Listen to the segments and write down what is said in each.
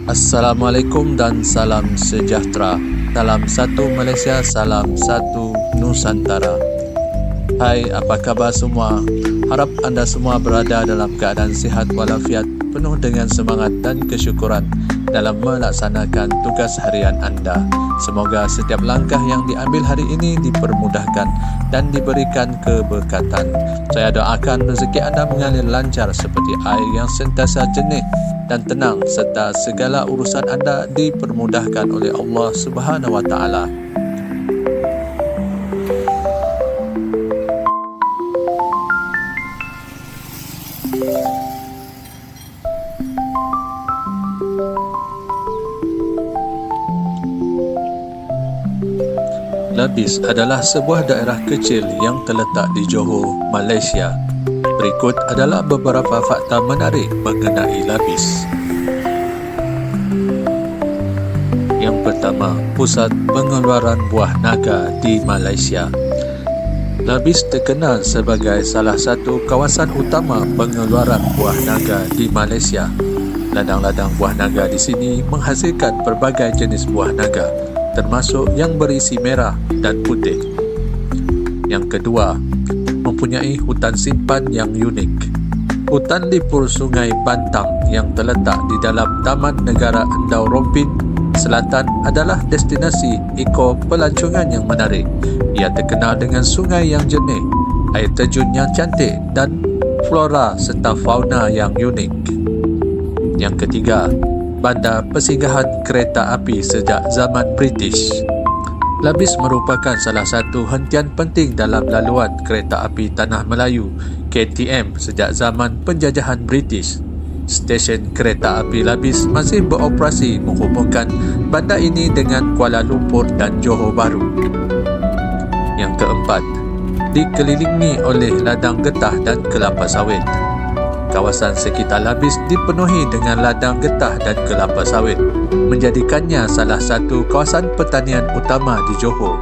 Assalamualaikum dan salam sejahtera. Salam satu Malaysia, salam satu Nusantara. Hai, apa kabar semua? Harap anda semua berada dalam keadaan sihat walafiat, penuh dengan semangat dan kesyukuran dalam melaksanakan tugas harian anda. Semoga setiap langkah yang diambil hari ini dipermudahkan dan diberikan keberkatan. Saya doakan rezeki anda mengalir lancar seperti air yang sentiasa jernih dan tenang, serta segala urusan anda dipermudahkan oleh Allah Subhanahu wa taala. Labis adalah sebuah daerah kecil yang terletak di Johor, Malaysia. Berikut adalah beberapa fakta menarik mengenai Labis. Yang pertama, pusat pengeluaran buah naga di Malaysia. Labis terkenal sebagai salah satu kawasan utama pengeluaran buah naga di Malaysia. Ladang-ladang buah naga di sini menghasilkan pelbagai jenis buah naga, termasuk yang berisi merah dan putih. Yang kedua, mempunyai hutan simpan yang unik. Hutan lipur Sungai Bantang yang terletak di dalam Taman Negara Endau Rompin Selatan adalah destinasi eko pelancongan yang menarik. Ia terkenal dengan sungai yang jernih, air terjun yang cantik dan flora serta fauna yang unik. Yang ketiga, bandar persinggahan kereta api sejak zaman British. Labis merupakan salah satu hentian penting dalam laluan kereta api Tanah Melayu KTM sejak zaman penjajahan British. Stesen kereta api Labis masih beroperasi menghubungkan bandar ini dengan Kuala Lumpur dan Johor Bahru. Yang keempat, dikelilingi oleh ladang getah dan kelapa sawit. Kawasan sekitar Labis dipenuhi dengan ladang getah dan kelapa sawit, menjadikannya salah satu kawasan pertanian utama di Johor.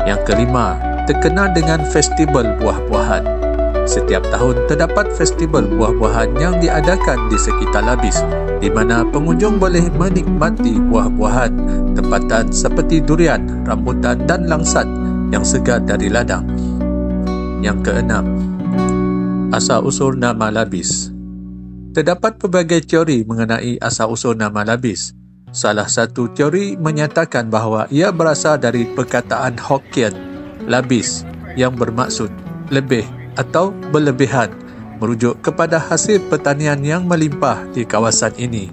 Yang kelima, terkenal dengan festival buah-buahan. Setiap tahun terdapat festival buah-buahan yang diadakan di sekitar Labis, di mana pengunjung boleh menikmati buah-buahan tempatan seperti durian, rambutan dan langsat yang segar dari ladang. Yang keenam, asal-usul nama Labis. Terdapat pelbagai teori mengenai asal-usul nama Labis. Salah satu teori menyatakan bahawa ia berasal dari perkataan Hokkien Labis yang bermaksud lebih atau berlebihan, merujuk kepada hasil pertanian yang melimpah di kawasan ini.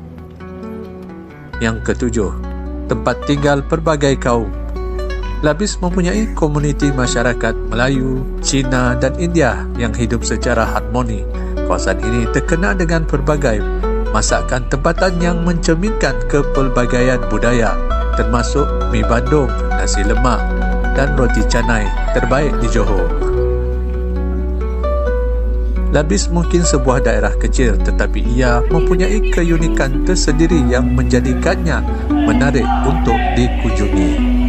Yang ketujuh, tempat tinggal pelbagai kaum. Labis mempunyai komuniti masyarakat Melayu, Cina dan India yang hidup secara harmoni. Kawasan ini terkenal dengan pelbagai masakan tempatan yang mencerminkan kepelbagaian budaya, termasuk mi bandung, nasi lemak dan roti canai terbaik di Johor. Labis mungkin sebuah daerah kecil, tetapi ia mempunyai keunikan tersendiri yang menjadikannya menarik untuk dikunjungi.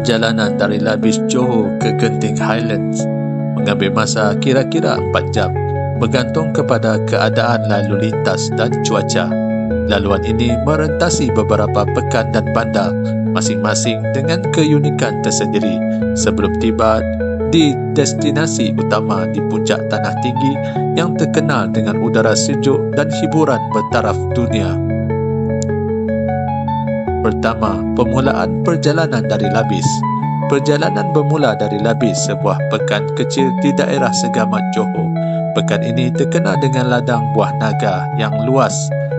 Perjalanan dari Labis Johor ke Genting Highlands mengambil masa kira-kira 4 jam, bergantung kepada keadaan lalu lintas dan cuaca. Laluan ini merentasi beberapa pekan dan bandar, masing-masing dengan keunikan tersendiri sebelum tiba di destinasi utama di puncak tanah tinggi yang terkenal dengan udara sejuk dan hiburan bertaraf dunia. Pertama, permulaan perjalanan dari Labis. Perjalanan bermula dari Labis, sebuah pekan kecil di daerah Segamat Johor. Pekan ini terkenal dengan ladang buah naga yang luas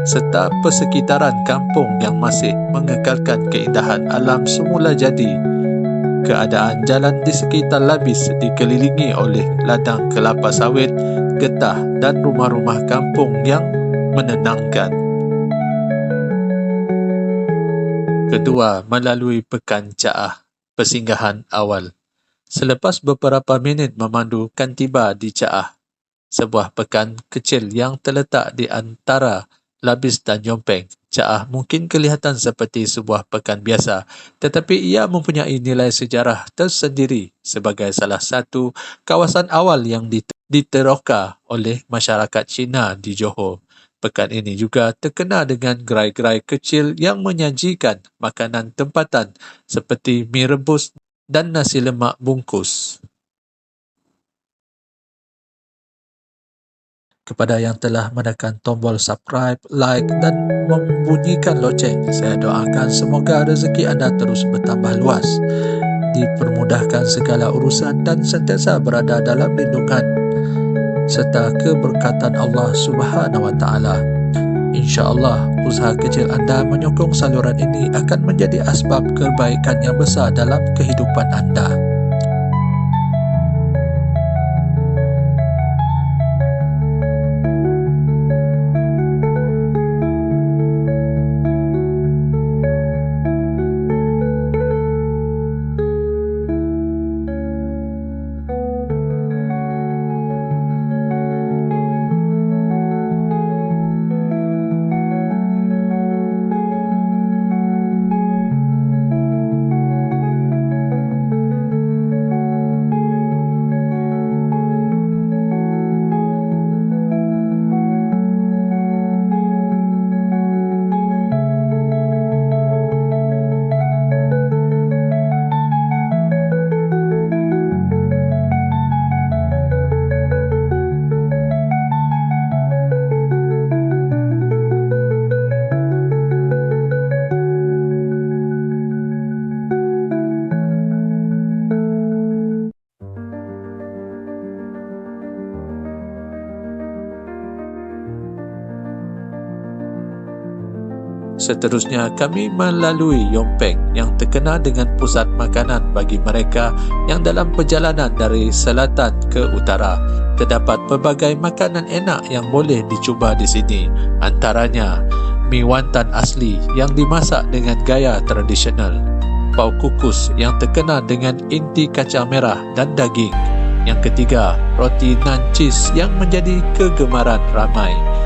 serta persekitaran kampung yang masih mengekalkan keindahan alam semula jadi. Keadaan jalan di sekitar Labis dikelilingi oleh ladang kelapa sawit, getah dan rumah-rumah kampung yang menenangkan. Kedua, melalui Pekan Caah, persinggahan awal. Selepas beberapa minit memandu kan tiba di Caah, sebuah pekan kecil yang terletak di antara Labis dan Yompeng. Caah mungkin kelihatan seperti sebuah pekan biasa, tetapi ia mempunyai nilai sejarah tersendiri sebagai salah satu kawasan awal yang diteroka oleh masyarakat Cina di Johor. Pekan ini juga terkenal dengan gerai-gerai kecil yang menyajikan makanan tempatan seperti mi rebus dan nasi lemak bungkus. Kepada yang telah menekan tombol subscribe, like dan membunyikan loceng, saya doakan semoga rezeki anda terus bertambah luas, dipermudahkan segala urusan dan sentiasa berada dalam lindungan serta keberkatan Allah Subhanahu wa Ta'ala. InsyaAllah, usaha kecil anda menyokong saluran ini akan menjadi asbab kebaikan yang besar dalam kehidupan anda. Seterusnya, kami melalui Yompeng yang terkenal dengan pusat makanan bagi mereka yang dalam perjalanan dari selatan ke utara. Terdapat pelbagai makanan enak yang boleh dicuba di sini. Antaranya, mi wantan asli yang dimasak dengan gaya tradisional, pau kukus yang terkenal dengan inti kacang merah dan daging. Yang ketiga, roti nan cheese yang menjadi kegemaran ramai.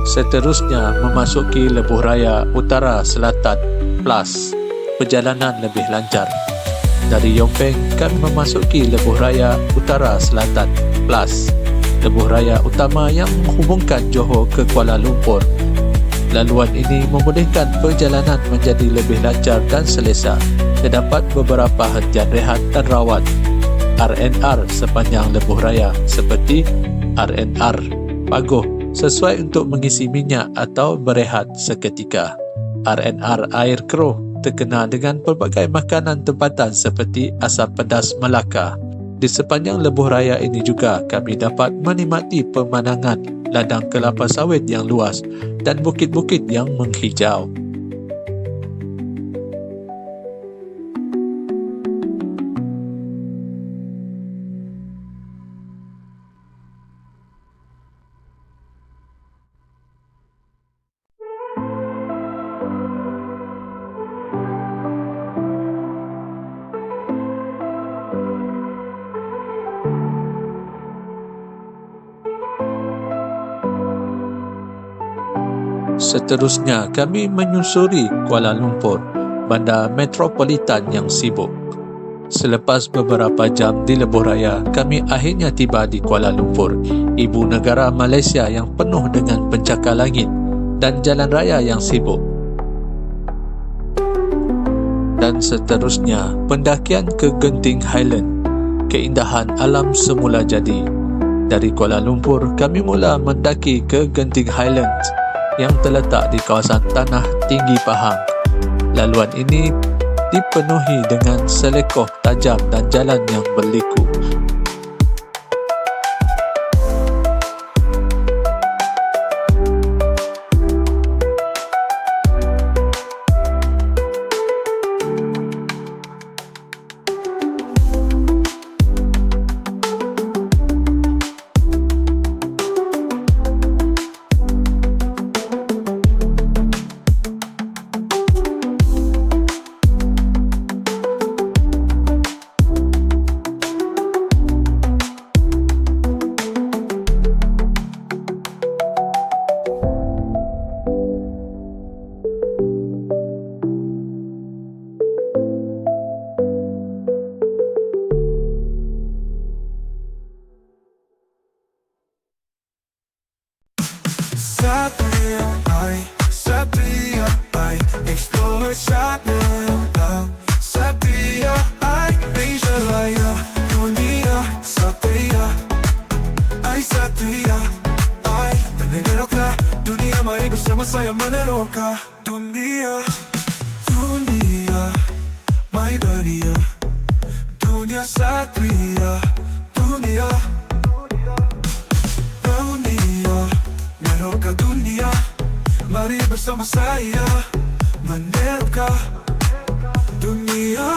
Seterusnya memasuki lebuh raya utara selatan plus perjalanan lebih lancar. Dari Yompeng kami memasuki lebuh raya utara selatan plus lebuh raya utama yang menghubungkan Johor ke Kuala Lumpur. Laluan ini memudahkan perjalanan menjadi lebih lancar dan selesa. Terdapat beberapa hentian rehat dan rawat R&R sepanjang lebuh raya seperti R&R Pagoh sesuai untuk mengisi minyak atau berehat seketika. R&R Air Keruh terkenal dengan pelbagai makanan tempatan seperti asam pedas Melaka. Di sepanjang lebuh raya ini juga kami dapat menikmati pemandangan ladang kelapa sawit yang luas dan bukit-bukit yang menghijau. Seterusnya, kami menyusuri Kuala Lumpur, bandar metropolitan yang sibuk. Selepas beberapa jam di lebuh raya, kami akhirnya tiba di Kuala Lumpur, ibu negara Malaysia yang penuh dengan pencakar langit dan jalan raya yang sibuk. Dan seterusnya, pendakian ke Genting Highland, keindahan alam semula jadi. Dari Kuala Lumpur, kami mula mendaki ke Genting Highlands yang terletak di kawasan Tanah Tinggi Pahang. Laluan ini dipenuhi dengan selekoh tajam dan jalan yang berliku. Bersama saya meneroka dunia, dunia, my dunia, dunia satria, dunia, dunia, meneroka dunia. Mari bersama saya meneroka dunia.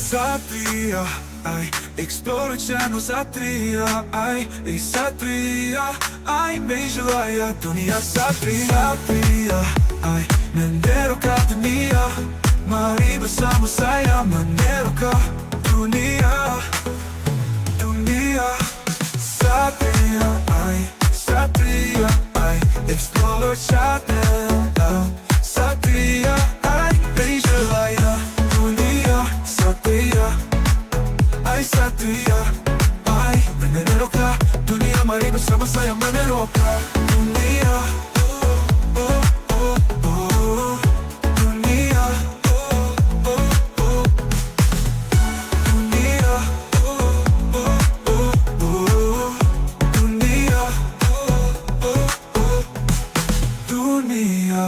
Satria, ay, explore channel Satria, ay, Satria, ay, Mejalaya, dunia Satria, Satria, ay, meneroka dunia. Mari bersama saya meneroka dunia, dunia. Satria, ay, explore channel Satria, ay, Mejalaya, ay, Satria, ay, meneroka dunia. Mari bersama saya meneroka dunia, dunia, dunia, dunia, dunia.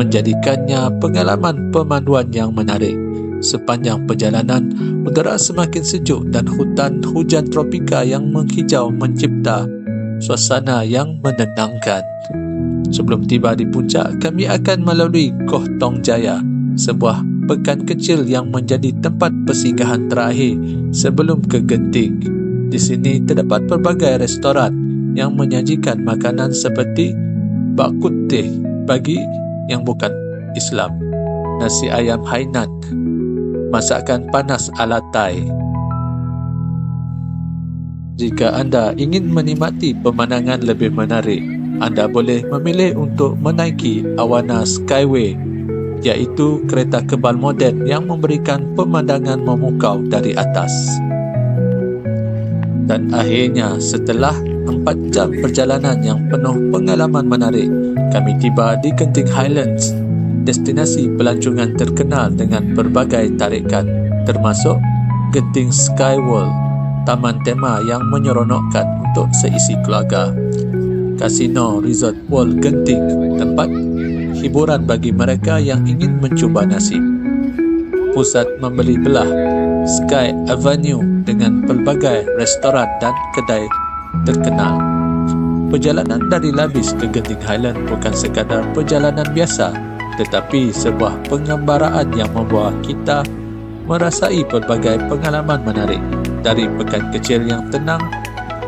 menjadikannya pengalaman pemanduan yang menarik. Sepanjang perjalanan, udara semakin sejuk dan hutan hujan tropika yang menghijau mencipta suasana yang menenangkan. Sebelum tiba di puncak, kami akan melalui Koh Tong Jaya, sebuah pekan kecil yang menjadi tempat persinggahan terakhir sebelum ke Genting. Di sini terdapat pelbagai restoran yang menyajikan makanan seperti bak kut teh bagi yang bukan Islam, nasi ayam Hainan, masakan panas ala Thai. Jika anda ingin menikmati pemandangan lebih menarik, anda boleh memilih untuk menaiki Awana Skyway, iaitu kereta kebal moden yang memberikan pemandangan memukau dari atas. Dan akhirnya, setelah 4 jam perjalanan yang penuh pengalaman menarik, kami tiba di Genting Highlands, destinasi pelancongan terkenal dengan berbagai tarikan, termasuk Genting Sky World, taman tema yang menyeronokkan untuk seisi keluarga. Casino Resort World Genting, tempat hiburan bagi mereka yang ingin mencuba nasib. Pusat membeli belah Sky Avenue dengan pelbagai restoran dan kedai terkenal. Perjalanan dari Labis ke Genting Highland bukan sekadar perjalanan biasa, tetapi sebuah pengembaraan yang membawa kita merasai pelbagai pengalaman menarik, dari pekan kecil yang tenang,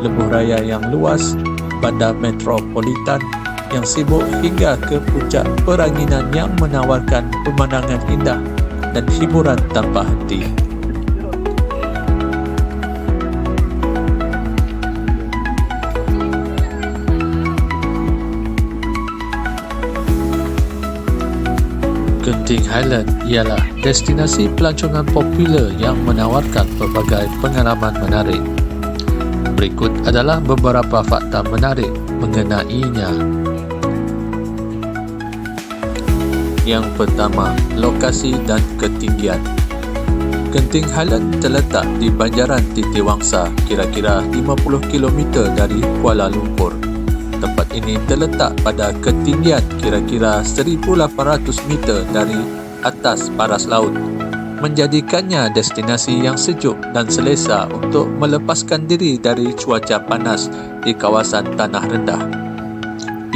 lebuh raya yang luas, bandar metropolitan yang sibuk, hingga ke puncak peranginan yang menawarkan pemandangan indah dan hiburan tanpa henti. Genting Highland ialah destinasi pelancongan popular yang menawarkan pelbagai pengalaman menarik. Berikut adalah beberapa fakta menarik mengenainya. Yang pertama, lokasi dan ketinggian. Genting Highland terletak di banjaran Titiwangsa, kira-kira 50 km dari Kuala Lumpur. Tempat ini terletak pada ketinggian kira-kira 1,800 meter dari atas paras laut, menjadikannya destinasi yang sejuk dan selesa untuk melepaskan diri dari cuaca panas di kawasan tanah rendah.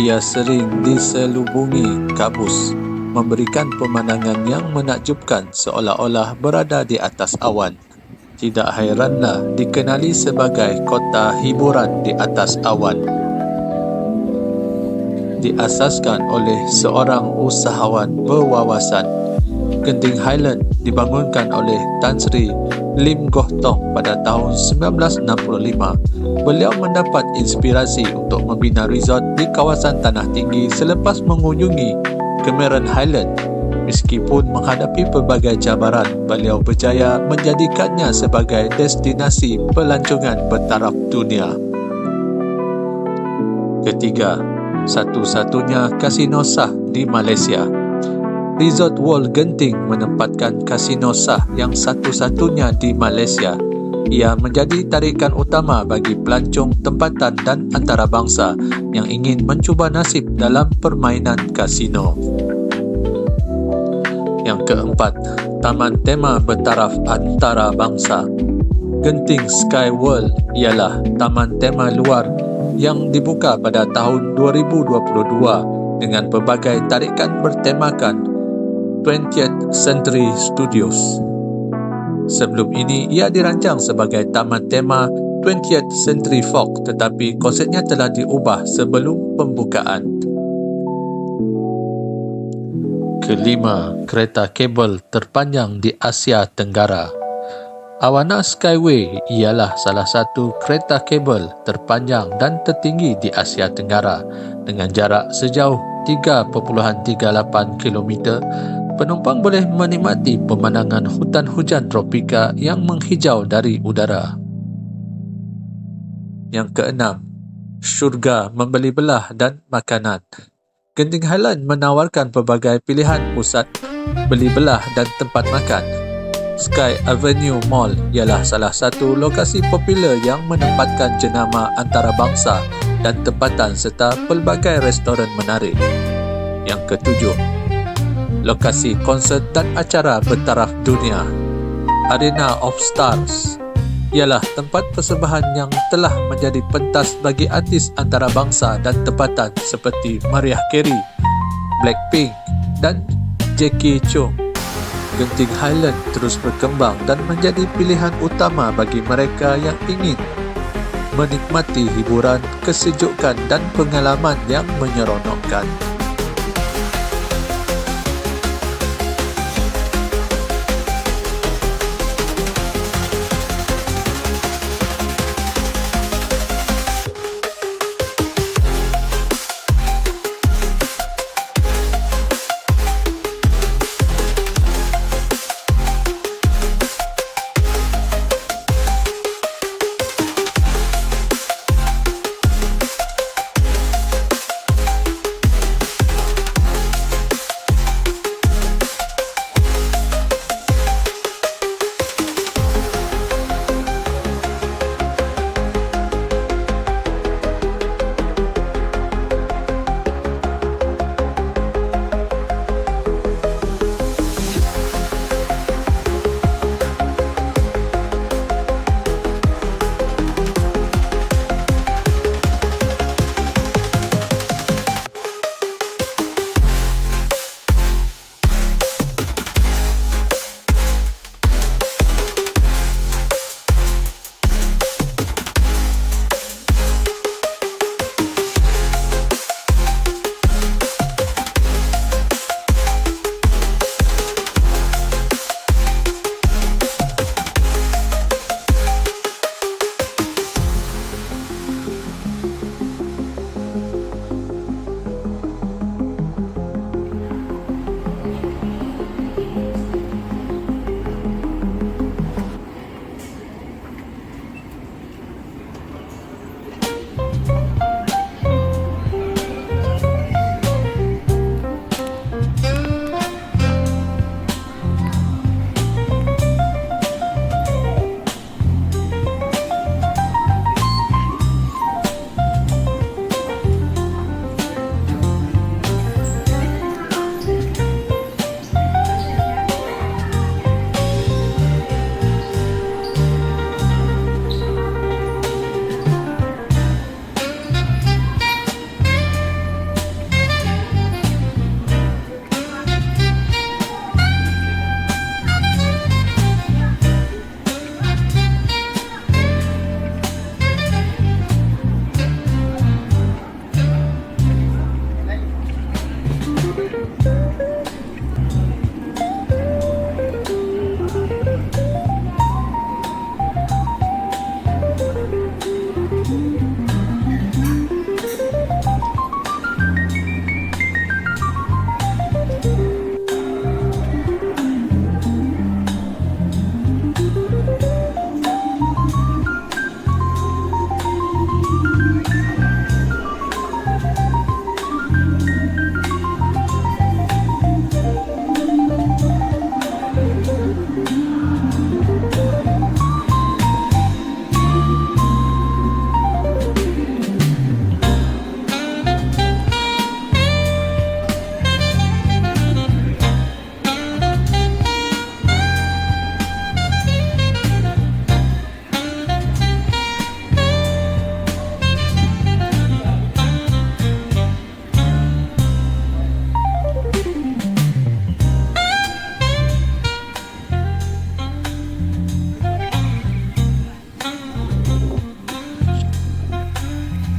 Ia sering diselubungi kabus, memberikan pemandangan yang menakjubkan seolah-olah berada di atas awan. Tidak hairanlah dikenali sebagai kota hiburan di atas awan. Diasaskan oleh seorang usahawan berwawasan, Genting Highland dibangunkan oleh Tan Sri Lim Goh Tong pada tahun 1965. Beliau mendapat inspirasi untuk membina resort di kawasan tanah tinggi selepas mengunjungi Cameron Highland. Meskipun menghadapi pelbagai cabaran, beliau berjaya menjadikannya sebagai destinasi pelancongan bertaraf dunia. Ketiga, satu-satunya kasino sah di Malaysia. Resort World Genting menempatkan kasino sah yang satu-satunya di Malaysia. Ia menjadi tarikan utama bagi pelancong tempatan dan antarabangsa yang ingin mencuba nasib dalam permainan kasino. Yang keempat, taman tema bertaraf antarabangsa. Genting Sky World ialah taman tema luar yang dibuka pada tahun 2022 dengan pelbagai tarikan bertemakan 20th Century Studios. Sebelum ini, ia dirancang sebagai taman tema 20th Century Folk, tetapi konsepnya telah diubah sebelum pembukaan. Kelima, kereta kabel terpanjang di Asia Tenggara. Awana Skyway ialah salah satu kereta kabel terpanjang dan tertinggi di Asia Tenggara. Dengan jarak sejauh 3.38 km, penumpang boleh menikmati pemandangan hutan hujan tropika yang menghijau dari udara. Yang keenam, syurga membeli belah dan makanan. Genting Highland menawarkan pelbagai pilihan pusat beli belah dan tempat makan. Sky Avenue Mall ialah salah satu lokasi popular yang menempatkan jenama antarabangsa dan tempatan serta pelbagai restoran menarik. Yang ketujuh, Lokasi konsert dan acara bertaraf dunia. Arena of Stars ialah tempat persembahan yang telah menjadi pentas bagi artis antarabangsa dan tempatan seperti Mariah Carey, Blackpink dan Jackie Chung. Genting Highland terus berkembang dan menjadi pilihan utama bagi mereka yang ingin menikmati hiburan, kesejukan dan pengalaman yang menyeronokkan.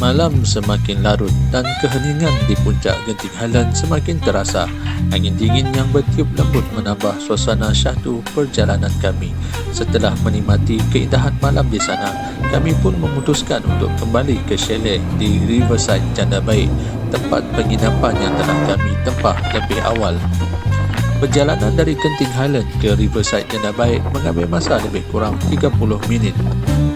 Malam semakin larut dan keheningan di puncak Genting Highland semakin terasa. Angin dingin yang bertiup lembut menambah suasana syahdu perjalanan kami. Setelah menikmati keindahan malam di sana, kami pun memutuskan untuk kembali ke chalet di Riverside Janda Baik, tempat penginapan yang telah kami tempah lebih awal. Perjalanan dari Genting Highland ke Riverside Janda Baik mengambil masa lebih kurang 30 minit.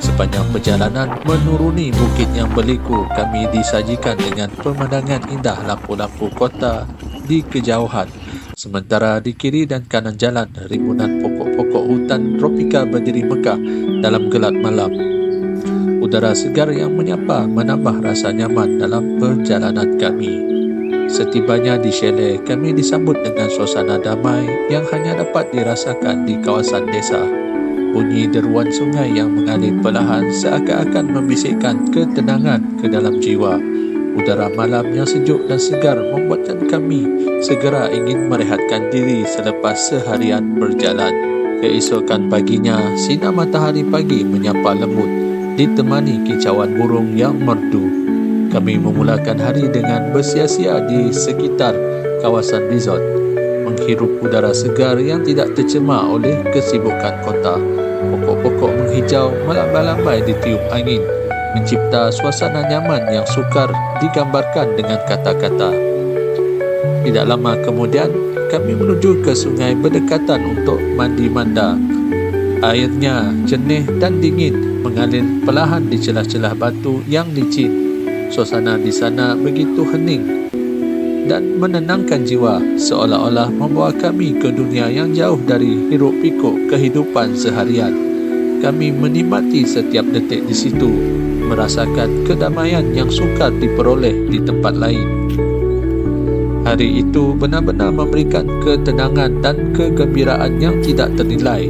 Sepanjang perjalanan menuruni bukit yang berliku, kami disajikan dengan pemandangan indah lampu-lampu kota di kejauhan. Sementara di kiri dan kanan jalan, rimbunan pokok-pokok hutan tropika berdiri megah dalam gelap malam. Udara segar yang menyapa menambah rasa nyaman dalam perjalanan kami. Setibanya di chalet, kami disambut dengan suasana damai yang hanya dapat dirasakan di kawasan desa. Bunyi deruan sungai yang mengalir perlahan seakan-akan membisikkan ketenangan ke dalam jiwa. Udara malam yang sejuk dan segar membuatkan kami segera ingin merehatkan diri selepas seharian berjalan. Keesokan paginya, sinar matahari pagi menyapa lembut, ditemani kicauan burung yang merdu. Kami memulakan hari dengan bersia-sia di sekitar kawasan resort, menghirup udara segar yang tidak tercemar oleh kesibukan kota. Pokok-pokok menghijau melambai-lambai ditiup angin, mencipta suasana nyaman yang sukar digambarkan dengan kata-kata. Tidak lama kemudian, kami menuju ke sungai berdekatan untuk mandi manda. Airnya jernih dan dingin, mengalir perlahan di celah-celah batu yang licin. Suasana di sana begitu hening dan menenangkan jiwa, seolah-olah membawa kami ke dunia yang jauh dari hiruk-pikuk kehidupan seharian. Kami menikmati setiap detik di situ, merasakan kedamaian yang sukar diperoleh di tempat lain. Hari itu benar-benar memberikan ketenangan dan kegembiraan yang tidak ternilai.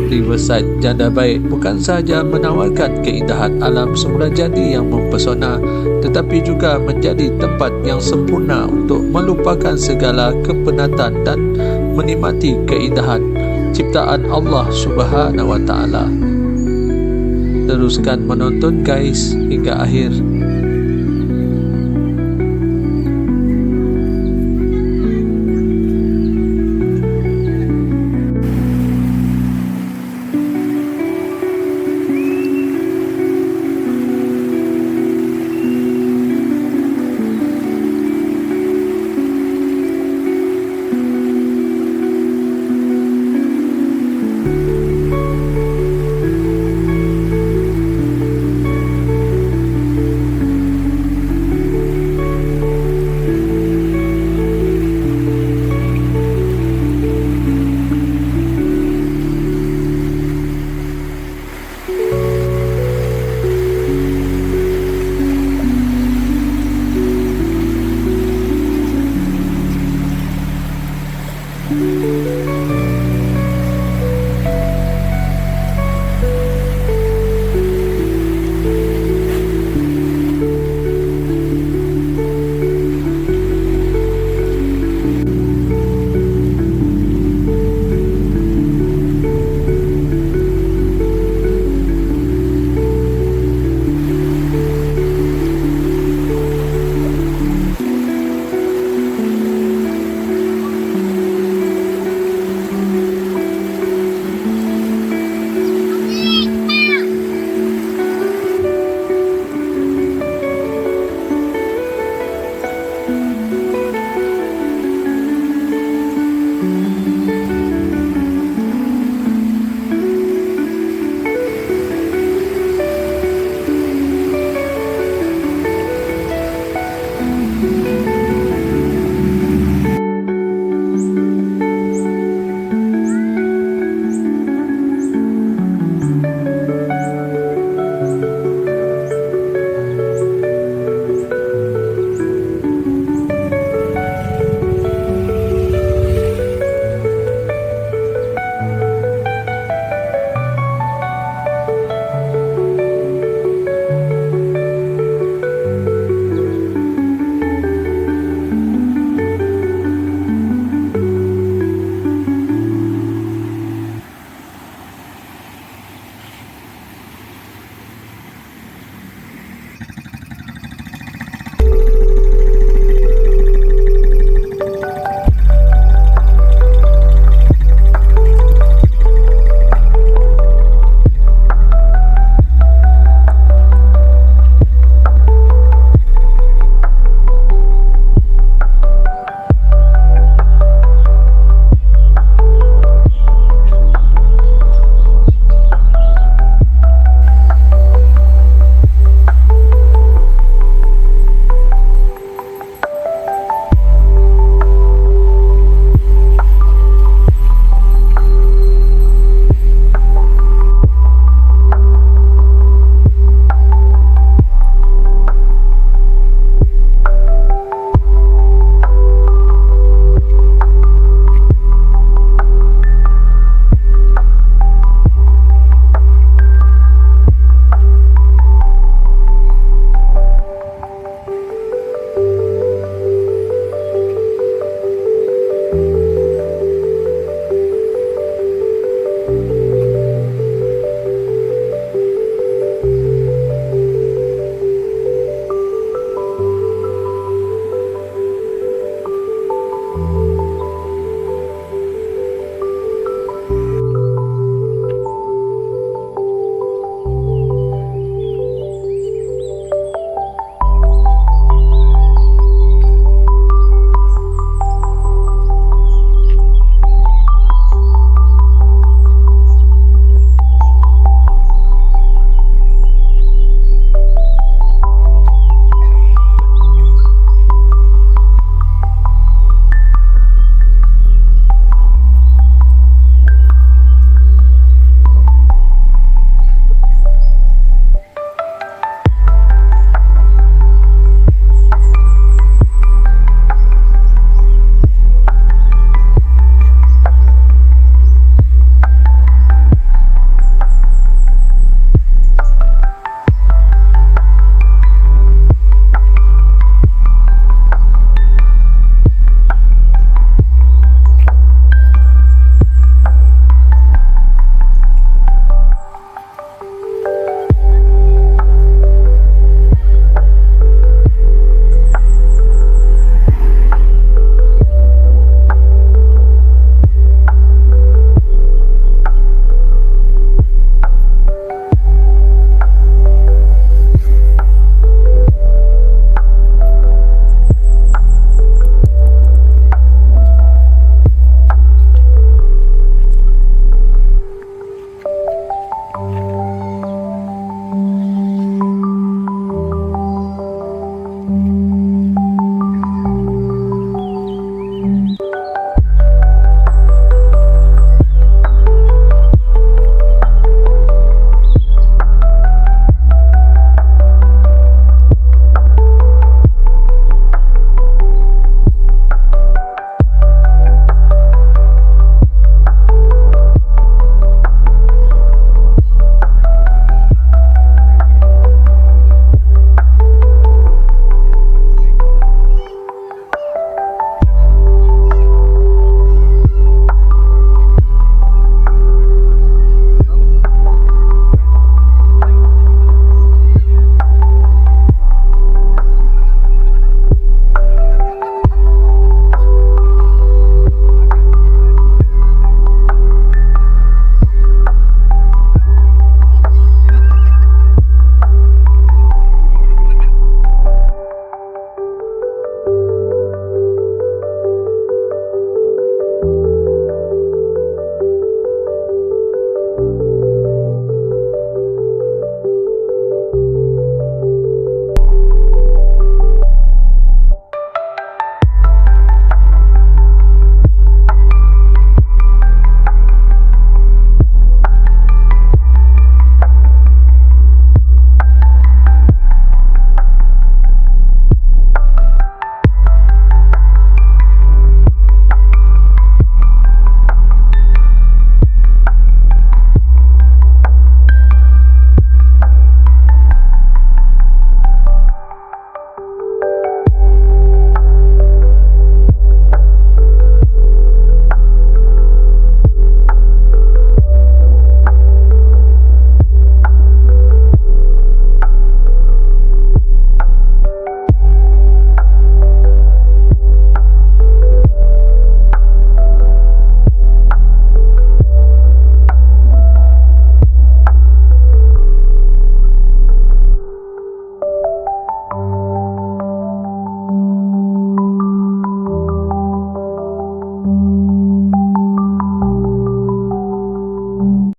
Riverside Janda Baik bukan sahaja menawarkan keindahan alam semula jadi yang mempesona, tetapi juga menjadi tempat yang sempurna untuk melupakan segala kepenatan dan menikmati keindahan ciptaan Allah Subhanahu wa Ta'ala. Teruskan menonton guys hingga akhir.